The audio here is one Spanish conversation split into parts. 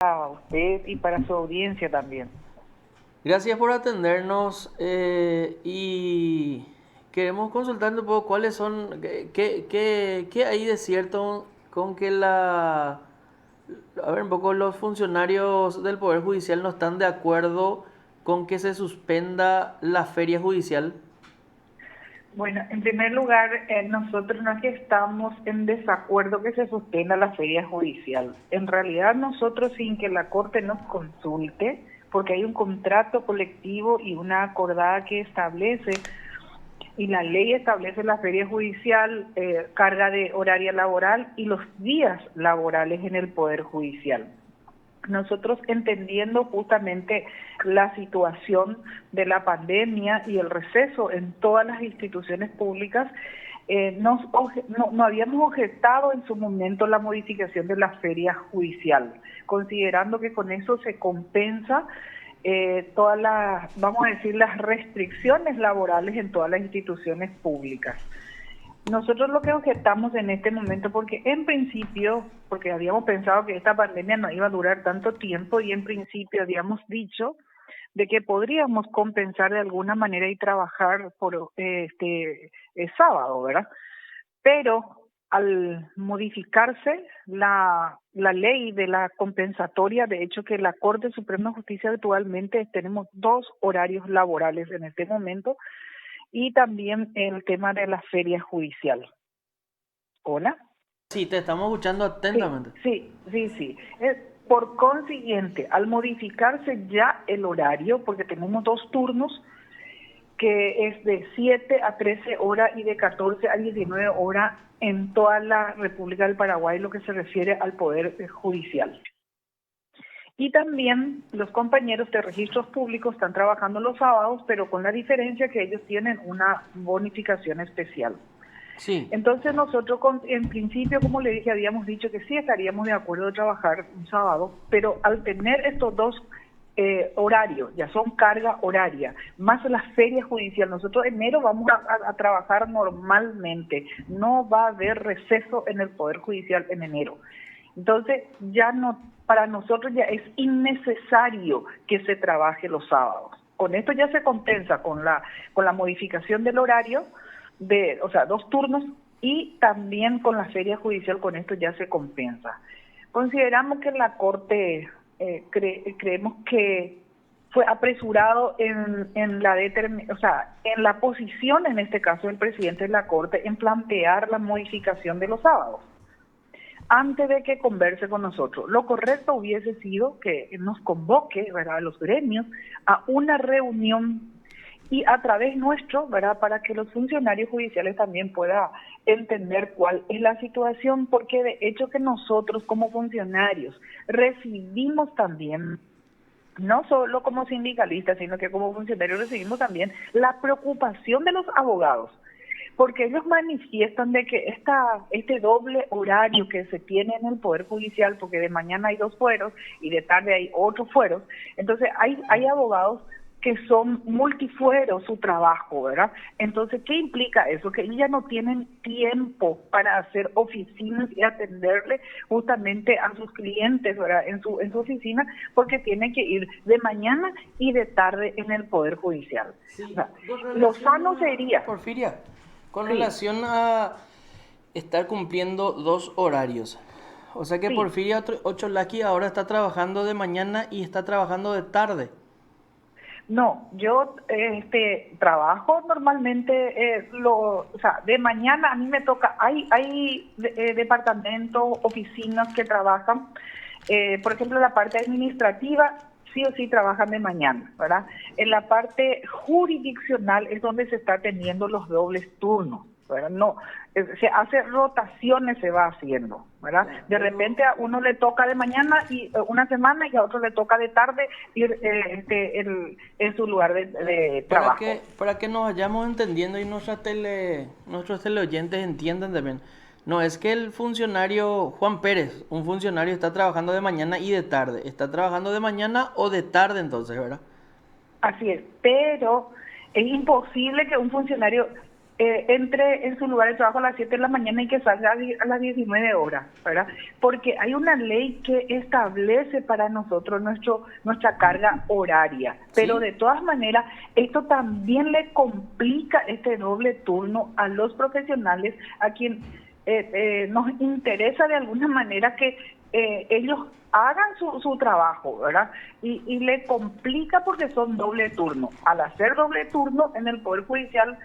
a usted y para su audiencia también. Gracias por atendernos y queremos consultarte un poco cuáles son, qué hay de cierto con que a ver, un poco los funcionarios del Poder Judicial no están de acuerdo con que se suspenda la feria judicial. Bueno, en primer lugar, nosotros no es que estamos en desacuerdo que se suspenda la feria judicial. En realidad, nosotros sin que la Corte nos consulte, porque hay un contrato colectivo y una acordada que establece, y la ley establece la feria judicial, carga de horaria laboral y los días laborales en el Poder Judicial. Nosotros entendiendo justamente la situación de la pandemia y el receso en todas las instituciones públicas, no habíamos objetado en su momento la modificación de la feria judicial, considerando que con eso se compensa todas las, vamos a decir, las restricciones laborales en todas las instituciones públicas. Nosotros lo que objetamos en este momento, porque en principio, porque habíamos pensado que esta pandemia no iba a durar tanto tiempo y en principio habíamos dicho de que podríamos compensar de alguna manera y trabajar por sábado, ¿verdad? Pero al modificarse la ley de la compensatoria, de hecho que la Corte Suprema de Justicia actualmente tenemos 2 horarios laborales en este momento, y también el tema de la feria judicial. ¿Hola? Sí, te estamos escuchando Sí, atentamente. sí. Por consiguiente, al modificarse ya el horario, porque tenemos 2 turnos, que es de 7 a 13 horas y de 14 a 19 horas en toda la República del Paraguay, lo que se refiere al Poder Judicial. Y también los compañeros de registros públicos están trabajando los sábados, pero con la diferencia que ellos tienen una bonificación especial. Sí, Entonces nosotros en principio, como le dije, habíamos dicho que sí estaríamos de acuerdo de trabajar un sábado, pero al tener estos 2 horarios, ya son carga horaria, más la feria judicial, nosotros enero vamos a trabajar normalmente, no va a haber receso en el Poder Judicial en enero. Entonces ya no, para nosotros ya es innecesario que se trabaje los sábados. Con esto ya se compensa con la modificación del horario, o sea, 2 turnos, y también con la feria judicial, con esto ya se compensa. Consideramos que la Corte, creemos que fue apresurado en la posición, en este caso del presidente de la Corte, en plantear la modificación de los sábados antes de que converse con nosotros. Lo correcto hubiese sido que nos convoque, ¿verdad?, a los gremios a una reunión y a través nuestro, ¿verdad?, para que los funcionarios judiciales también puedan entender cuál es la situación, porque de hecho que nosotros como funcionarios recibimos también, no solo como sindicalistas, sino que como funcionarios recibimos también la preocupación de los abogados, porque ellos manifiestan de que este doble horario que se tiene en el Poder Judicial, porque de mañana hay 2 fueros y de tarde hay otros fueros, entonces hay abogados que son multifueros su trabajo, ¿verdad? Entonces, ¿qué implica eso? Que ellos ya no tienen tiempo para hacer oficinas y atenderle justamente a sus clientes, ¿verdad?, en su oficina, porque tienen que ir de mañana y de tarde en el Poder Judicial. O sí, sea, lo sano sería, Porfiria, con sí, relación a estar cumpliendo 2 horarios. O sea que sí. Porfiria Ocholaki ahora está trabajando de mañana y está trabajando de tarde. No, yo trabajo normalmente, o sea, de mañana a mí me toca, hay departamentos, oficinas que trabajan, por ejemplo, la parte administrativa sí o sí trabajan de mañana, ¿verdad? En la parte jurisdiccional es donde se está teniendo los dobles turnos, ¿verdad? No, se hace rotaciones, se va haciendo, ¿verdad? Ya, De repente a uno le toca de mañana y una semana y a otro le toca de tarde ir en su lugar de trabajo. para que nos vayamos entendiendo y nuestros teleoyentes entiendan también. No es que el funcionario Juan Pérez, un funcionario está trabajando de mañana y de tarde. Está trabajando de mañana o de tarde entonces, ¿verdad? Así es, pero es imposible que un funcionario entre en su lugar de trabajo a las 7 de la mañana y que salga a las 19 horas, ¿verdad? Porque hay una ley que establece para nosotros nuestra carga horaria, pero Sí. de todas maneras esto también le complica este doble turno a los profesionales, a quien nos interesa de alguna manera que ellos hagan su trabajo, ¿verdad? Y le complica porque son doble turno. Al hacer doble turno en el Poder Judicial,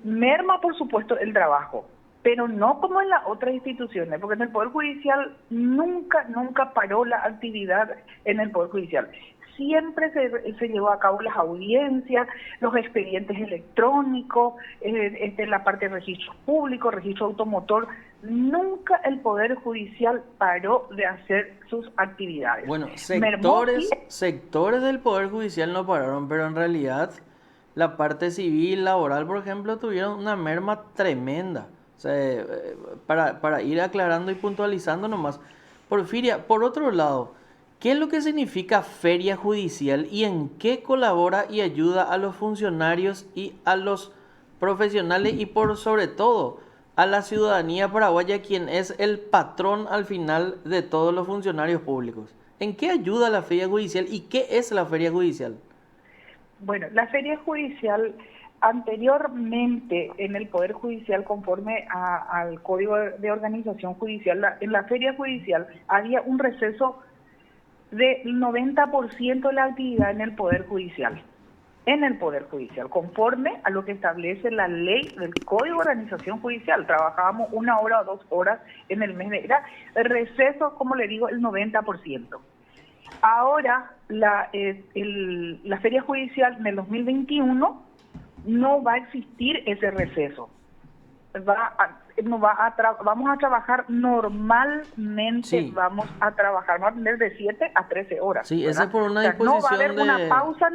merma por supuesto el trabajo, pero no como en las otras instituciones, porque en el Poder Judicial nunca paró la actividad en el Poder Judicial. Siempre se llevó a cabo las audiencias, los expedientes electrónicos, la parte de registro público, registro automotor. Nunca el Poder Judicial paró de hacer sus actividades. Bueno, Mermó, sectores del Poder Judicial no pararon, pero en realidad la parte civil, laboral, por ejemplo, tuvieron una merma tremenda. O sea, para ir aclarando y puntualizando nomás. Porfiria, por otro lado, ¿qué es lo que significa feria judicial y en qué colabora y ayuda a los funcionarios y a los profesionales y por sobre todo a la ciudadanía paraguaya, quien es el patrón al final de todos los funcionarios públicos? ¿En qué ayuda la feria judicial y qué es la feria judicial? bueno, la feria judicial anteriormente en el Poder Judicial, conforme al Código de Organización Judicial, en la feria judicial había un receso del 90% de la actividad en el Poder Judicial. En el Poder Judicial, conforme a lo que establece la ley del Código de Organización Judicial. Trabajábamos 1 hora o 2 horas en el mes, era el receso, como le digo, el 90%. Ahora, la feria judicial en el 2021 no va a existir ese receso. Vamos a trabajar normalmente, Sí. vamos a tener de 7 a 13 horas. Sí, ¿verdad? esa es por una O sea, no va a haber disposición una de... pausa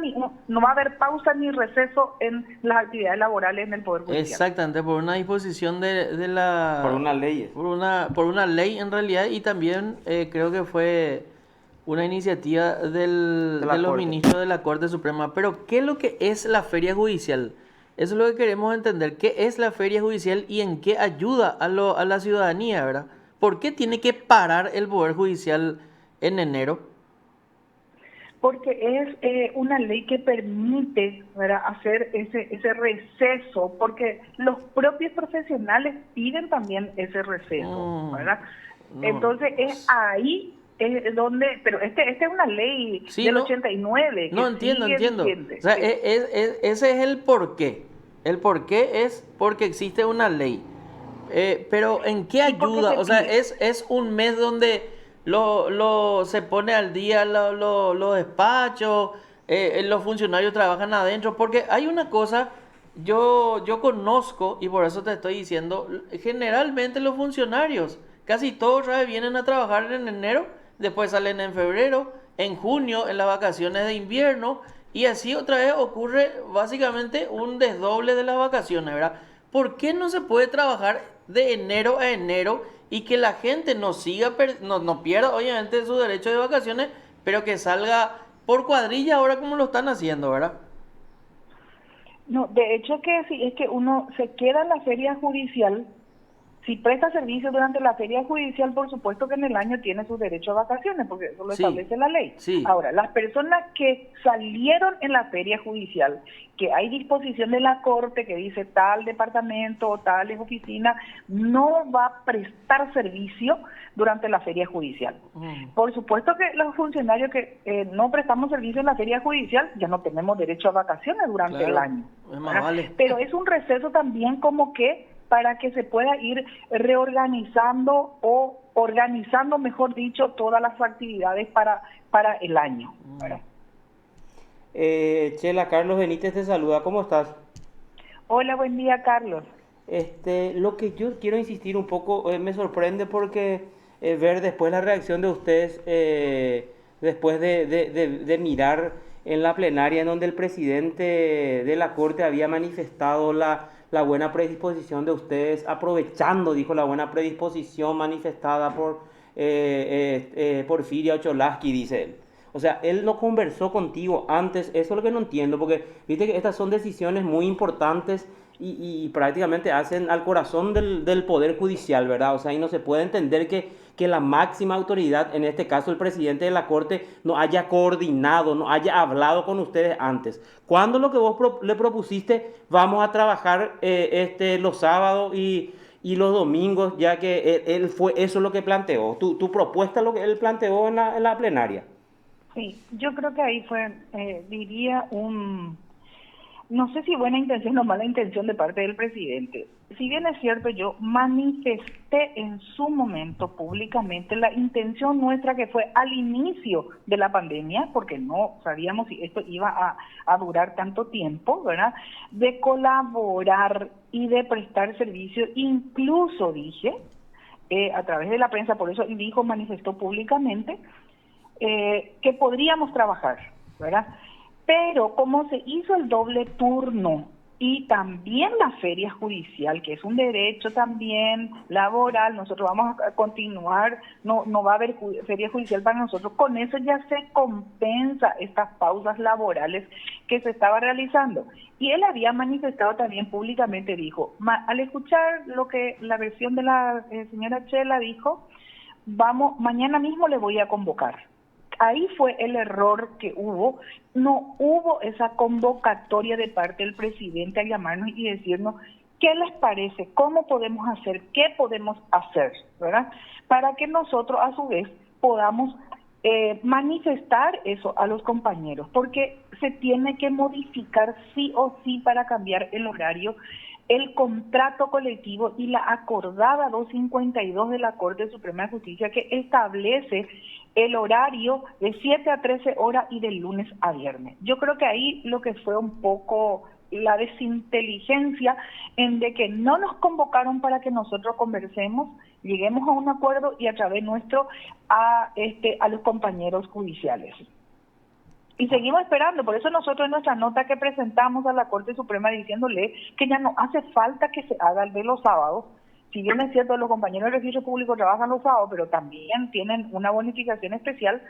no va a haber pausa ni receso en las actividades laborales en el Poder Judicial. Exactamente, por una disposición de la... Por una ley. Por una ley en realidad, y también creo que fue una iniciativa De de la los Corte. ministros de la Corte Suprema. Pero, ¿qué es lo que es la feria judicial? Eso es lo que queremos entender. ¿Qué es la feria judicial y en qué ayuda a la ciudadanía, verdad? ¿Por qué tiene que parar el Poder Judicial en enero? Porque es una ley que permite, ¿verdad?, hacer ese receso, porque los propios profesionales piden también ese receso, ¿verdad? No. Entonces es ahí es donde, pero este es una ley Sí, del no, 89 que no entiendo. vigente. O sea, Sí. ese es el porqué. El porqué es porque existe una ley. Pero ¿en qué Y porque ayuda? se O sea, pide. es un mes donde se pone al día los despachos, los funcionarios trabajan adentro, porque hay una cosa, yo conozco, y por eso te estoy diciendo, generalmente los funcionarios, casi todos vienen a trabajar en enero, después salen en febrero, en junio, en las vacaciones de invierno, y así otra vez ocurre básicamente un desdoble de las vacaciones, ¿verdad? ¿Por qué no se puede trabajar de enero a enero y que la gente no siga, no pierda obviamente su derecho de vacaciones, pero que salga por cuadrilla ahora como lo están haciendo, ¿verdad? No, de hecho que sí, es que uno se queda en la feria judicial. Si presta servicio durante la feria judicial, por supuesto que en el año tiene su derecho a vacaciones, porque eso lo Sí, establece la ley. sí. Ahora, las personas que salieron en la feria judicial, que hay disposición de la Corte que dice tal departamento o tal oficina, no va a prestar servicio durante la feria judicial. Por supuesto que los funcionarios que no prestamos servicio en la feria judicial ya no tenemos derecho a vacaciones durante Claro, el año. es más vale. Pero es un receso también como que para que se pueda ir reorganizando o organizando, mejor dicho, todas las actividades para el año, ¿verdad? Chela, Carlos Benítez te saluda, ¿cómo estás? Hola, buen día, Carlos. Lo que yo quiero insistir un poco, me sorprende porque ver después la reacción de ustedes, después de mirar en la plenaria en donde el presidente de la Corte había manifestado la buena predisposición de ustedes, aprovechando, dijo, la buena predisposición manifestada por Porfirio Ocholaski, dice él. O sea, él no conversó contigo antes, eso es lo que no entiendo, porque viste que estas son decisiones muy importantes y prácticamente hacen al corazón del Poder Judicial, ¿verdad? O sea, y no se puede entender que la máxima autoridad, en este caso el presidente de la Corte, no haya coordinado, no haya hablado con ustedes antes. ¿Cuándo lo que vos le propusiste, vamos a trabajar los sábados y los domingos, ya que él fue eso lo que planteó? Tu propuesta, lo que él planteó en la plenaria. Sí, yo creo que ahí fue, diría, no sé si buena intención o mala intención de parte del presidente. Si bien es cierto, yo manifesté en su momento públicamente la intención nuestra que fue al inicio de la pandemia, porque no sabíamos si esto iba a durar tanto tiempo, ¿verdad? De colaborar y de prestar servicio, incluso dije, a través de la prensa, por eso dijo, manifestó públicamente, que podríamos trabajar, ¿verdad? Pero como se hizo el doble turno y también la feria judicial, que es un derecho también laboral, nosotros vamos a continuar, no va a haber feria judicial para nosotros, con eso ya se compensa estas pausas laborales que se estaba realizando. Y él había manifestado también públicamente, dijo, al escuchar lo que la versión de la señora Chela dijo, mañana mismo le voy a convocar. Ahí fue el error que hubo, no hubo esa convocatoria de parte del presidente a llamarnos y decirnos qué les parece, cómo podemos hacer, qué podemos hacer, ¿verdad? Para que nosotros a su vez podamos manifestar eso a los compañeros, porque se tiene que modificar sí o sí para cambiar el horario, el contrato colectivo y la acordada 252 de la Corte Suprema de Justicia que establece el horario de 7 a 13 horas y de lunes a viernes. Yo creo que ahí lo que fue un poco la desinteligencia en de que no nos convocaron para que nosotros conversemos, lleguemos a un acuerdo y a través nuestro a los compañeros judiciales. Y seguimos esperando, por eso nosotros en nuestra nota que presentamos a la Corte Suprema diciéndole que ya no hace falta que se haga el de los sábados, si bien es cierto los compañeros del registro público trabajan los sábados, pero también tienen una bonificación especial,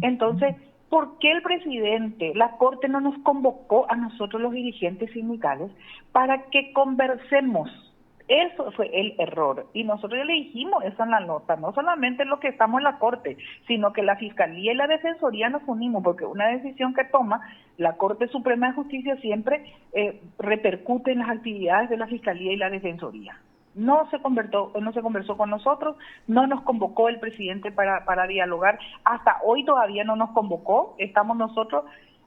entonces, ¿por qué el presidente, la Corte no nos convocó a nosotros los dirigentes sindicales para que conversemos? Eso fue el error, y nosotros ya le dijimos eso en la nota, no solamente lo que estamos en la Corte, sino que la Fiscalía y la Defensoría nos unimos, porque una decisión que toma la Corte Suprema de Justicia siempre repercute en las actividades de la Fiscalía y la Defensoría. No se conversó con nosotros, no nos convocó el presidente para dialogar, hasta hoy todavía no nos convocó, estamos nosotros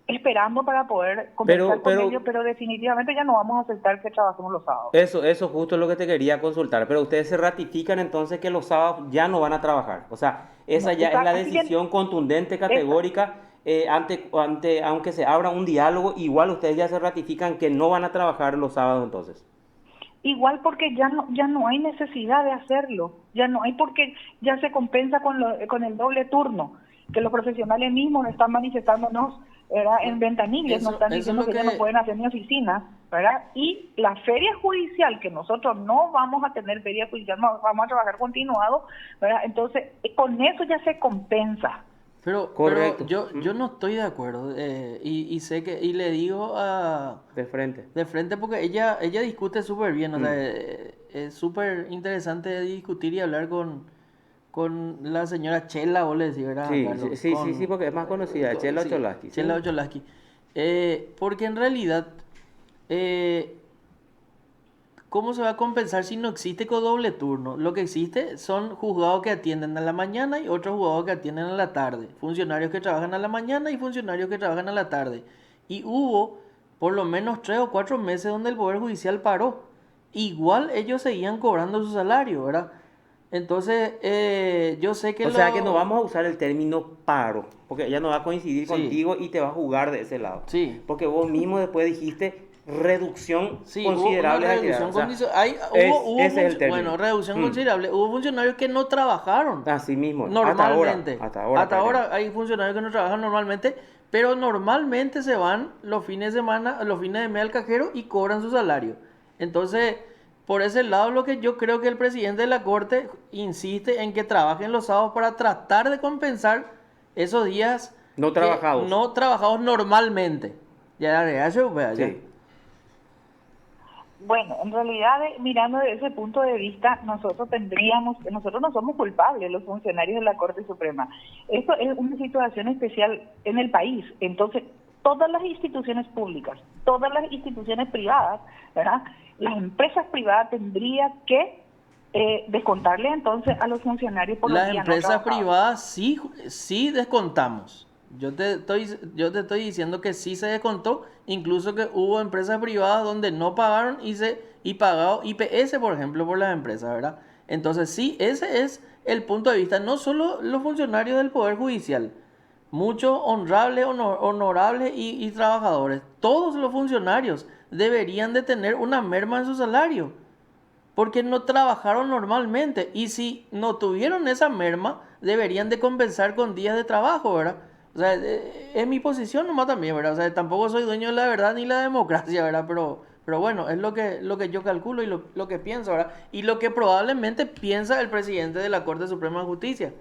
esperando para poder conversar con ellos, pero definitivamente ya no vamos a aceptar que trabajemos los sábados. Eso justo es lo que te quería consultar, pero ustedes se ratifican entonces que los sábados ya no van a trabajar, o sea, esa ya es la decisión contundente, categórica, aunque se abra un diálogo, igual ustedes ya se ratifican que no van a trabajar los sábados entonces. Igual porque ya no hay necesidad de hacerlo, ya no hay, porque ya se compensa con el doble turno, que los profesionales mismos están manifestándonos, ¿verdad? En ventanillas, nos están diciendo que ya no pueden hacer ni oficina, ¿verdad? Y la feria judicial, que nosotros no vamos a tener feria judicial, no, vamos a trabajar continuado, ¿verdad? Entonces, con eso ya se compensa. Pero yo no estoy de acuerdo y sé que y le digo de frente porque ella discute súper bien, o sea, es súper interesante discutir y hablar con la señora Chela, vos le decís, ¿verdad? Sí, porque es más conocida, Chela Ocholazqui. Chela Ocholazqui. Porque en realidad, ¿cómo se va a compensar si no existe con doble turno? Lo que existe son juzgados que atienden a la mañana y otros juzgados que atienden a la tarde. Funcionarios que trabajan a la mañana y funcionarios que trabajan a la tarde. Y hubo por lo menos 3 o 4 meses donde el Poder Judicial paró. Igual ellos seguían cobrando su salario, ¿verdad? Entonces, yo sé que... O sea que no vamos a usar el término paro, porque ella no va a coincidir contigo y te va a jugar de ese lado. Sí. Porque vos mismo después dijiste... reducción considerable de actividad. Reducción considerable. Hubo funcionarios que no trabajaron. Así mismo. Normalmente. Hasta ahora hay funcionarios que no trabajan normalmente, pero normalmente se van los fines de semana, los fines de mes al cajero y cobran su salario. Entonces, por ese lado, lo que yo creo que el presidente de la Corte insiste en que trabajen los sábados para tratar de compensar esos días No trabajados. No trabajados normalmente. Ya, eso, pues, ya. Sí. Bueno, en realidad, mirando desde ese punto de vista, nosotros no somos culpables, los funcionarios de la Corte Suprema. Esto es una situación especial en el país. Entonces, todas las instituciones públicas, todas las instituciones privadas, ¿verdad? Las empresas privadas tendrían que descontarle entonces a los funcionarios por los Las días no empresas trabajados. privadas sí descontamos. Yo te estoy diciendo que sí se descontó, incluso que hubo empresas privadas donde no pagaron y pagado IPS, por ejemplo, por las empresas, ¿verdad? Entonces sí, ese es el punto de vista, no solo los funcionarios del Poder Judicial, muchos honrables, honorables y trabajadores, todos los funcionarios deberían de tener una merma en su salario porque no trabajaron normalmente y si no tuvieron esa merma, deberían de compensar con días de trabajo, ¿verdad? O sea, es mi posición nomás también, ¿verdad? O sea, tampoco soy dueño de la verdad ni la democracia, ¿verdad? Pero bueno, es lo que yo calculo y lo que pienso, ¿verdad? Y lo que probablemente piensa el presidente de la Corte Suprema de Justicia.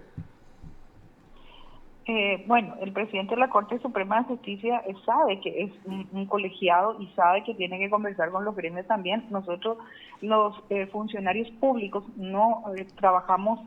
Bueno, el presidente de la Corte Suprema de Justicia sabe que es un colegiado y sabe que tiene que conversar con los gremios también. Nosotros, los funcionarios públicos, no trabajamos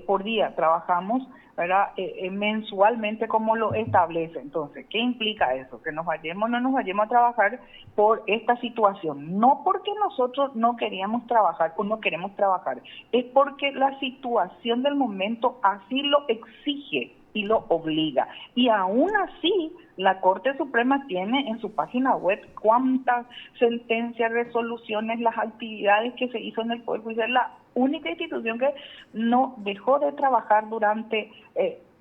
por día, trabajamos, ¿verdad? Mensualmente como lo establece. Entonces, ¿qué implica eso? Que no nos vayamos a trabajar por esta situación. No porque nosotros no queríamos trabajar o no queremos trabajar, es porque la situación del momento así lo exige y lo obliga. Y aún así, la Corte Suprema tiene en su página web cuántas sentencias, resoluciones, las actividades que se hizo en el Poder Judicial. La única institución que no dejó de trabajar durante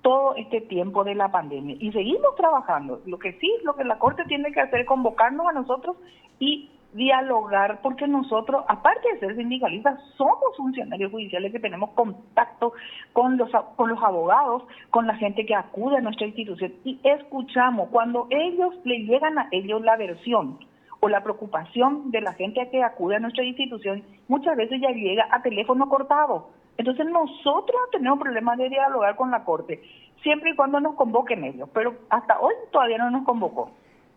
todo este tiempo de la pandemia. Y seguimos trabajando. Lo que la Corte tiene que hacer es convocarnos a nosotros y dialogar, porque nosotros, aparte de ser sindicalistas, somos funcionarios judiciales que tenemos contacto con los abogados, con la gente que acude a nuestra institución y escuchamos. Cuando le llegan a ellos la versión o la preocupación de la gente que acude a nuestra institución, muchas veces ya llega a teléfono cortado. Entonces nosotros no tenemos problemas de dialogar con la Corte, siempre y cuando nos convoquen ellos, pero hasta hoy todavía no nos convocó.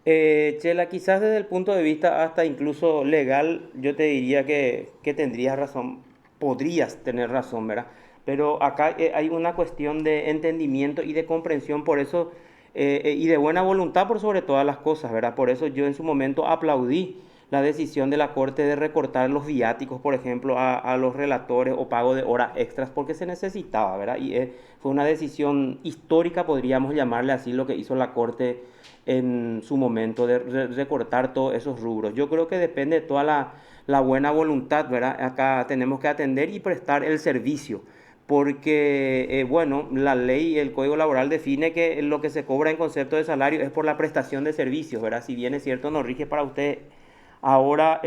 Chela, quizás desde el punto de vista hasta incluso legal, yo te diría que tendrías razón, podrías tener razón, ¿verdad? Pero acá hay una cuestión de entendimiento y de comprensión, por eso, y de buena voluntad por sobre todas las cosas, ¿verdad? Por eso yo en su momento aplaudí la decisión de la Corte de recortar los viáticos, por ejemplo, a los relatores o pago de horas extras, porque se necesitaba, ¿verdad? Y fue una decisión histórica, podríamos llamarle así, lo que hizo la Corte en su momento de recortar todos esos rubros. Yo creo que depende de toda la buena voluntad, ¿verdad? Acá tenemos que atender y prestar el servicio, porque, bueno, la ley y el Código Laboral define que lo que se cobra en concepto de salario es por la prestación de servicios, ¿verdad? Si bien es cierto, no rige para usted. Ahora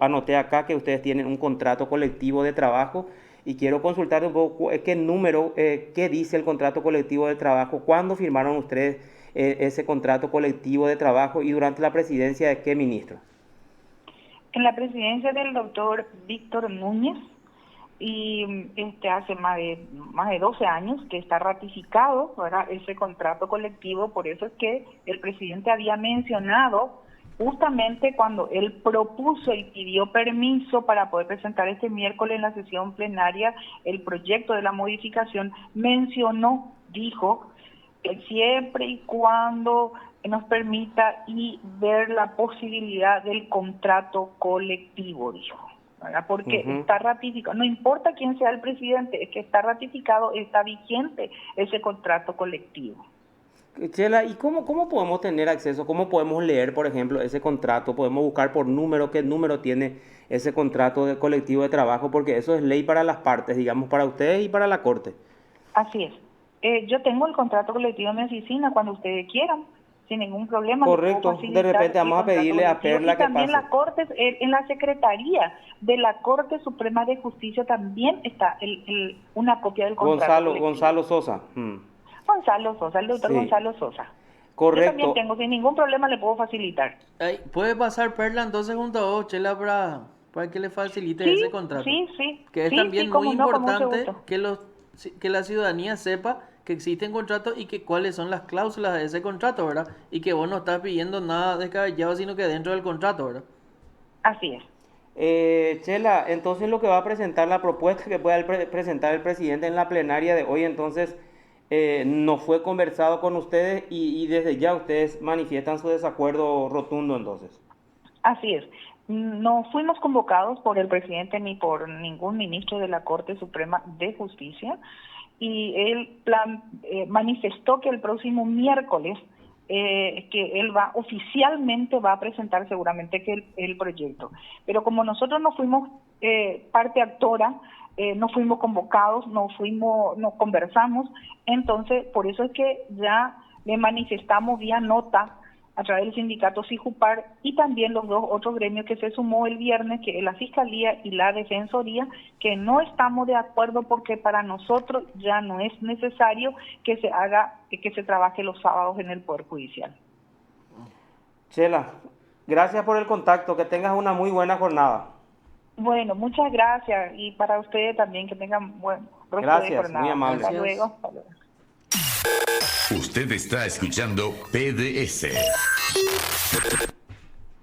anoté acá que ustedes tienen un contrato colectivo de trabajo y quiero consultar un poco qué número, qué dice el contrato colectivo de trabajo, cuándo firmaron ustedes ese contrato colectivo de trabajo y durante la presidencia de qué ministro. En la presidencia del doctor Víctor Núñez, y hace más de 12 años que está ratificado, ¿verdad?, ese contrato colectivo. Por eso es que el presidente había mencionado, justamente cuando él propuso y pidió permiso para poder presentar este miércoles en la sesión plenaria el proyecto de la modificación, dijo, que siempre y cuando nos permita y ver la posibilidad del contrato colectivo, dijo, ¿verdad? Porque está ratificado, no importa quién sea el presidente, es que está ratificado, está vigente ese contrato colectivo. Chela, ¿y cómo podemos tener acceso? ¿Cómo podemos leer, por ejemplo, ese contrato? ¿Podemos buscar por número qué número tiene ese contrato de colectivo de trabajo? Porque eso es ley para las partes, digamos, para ustedes y para la Corte. Así es. Yo tengo el contrato colectivo en mi oficina cuando ustedes quieran, sin ningún problema. Correcto, de repente vamos a pedirle a Perla que pase. Y también la Corte, en la Secretaría de la Corte Suprema de Justicia también está una copia del contrato colectivo. Gonzalo Sosa. Gonzalo Sosa, el doctor Gonzalo Sosa. Correcto. Yo también tengo, sin ningún problema le puedo facilitar. ¿Puede pasar Perla entonces junto a vos, Chela, para que le facilite ese contrato? Sí. Que es también muy importante que la ciudadanía sepa que existen contratos y que cuáles son las cláusulas de ese contrato, ¿verdad? Y que vos no estás pidiendo nada descabellado, sino que dentro del contrato, ¿verdad? Así es. Chela, entonces lo que va a presentar, la propuesta que pueda presentar el presidente en la plenaria de hoy, entonces no fue conversado con ustedes y desde ya ustedes manifiestan su desacuerdo rotundo entonces. Así es. No fuimos convocados por el presidente ni por ningún ministro de la Corte Suprema de Justicia y él manifestó que el próximo miércoles que él oficialmente va a presentar seguramente que el proyecto. Pero como nosotros no fuimos parte actora, no fuimos convocados, no conversamos, entonces por eso es que ya le manifestamos vía nota a través del sindicato SIJUPAR y también los dos otros gremios que se sumó el viernes, que es la Fiscalía y la Defensoría, que no estamos de acuerdo porque para nosotros ya no es necesario que se trabaje los sábados en el Poder Judicial. Chela, gracias por el contacto, que tengas una muy buena jornada. Bueno, muchas gracias y para ustedes también que tengan buen resto de jornada. Muy amable. Hasta luego. Hasta luego. Usted está escuchando PDS.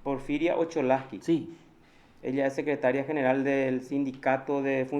Porfiria Ocholaski. Sí. Ella es secretaria general del Sindicato de Funcionarios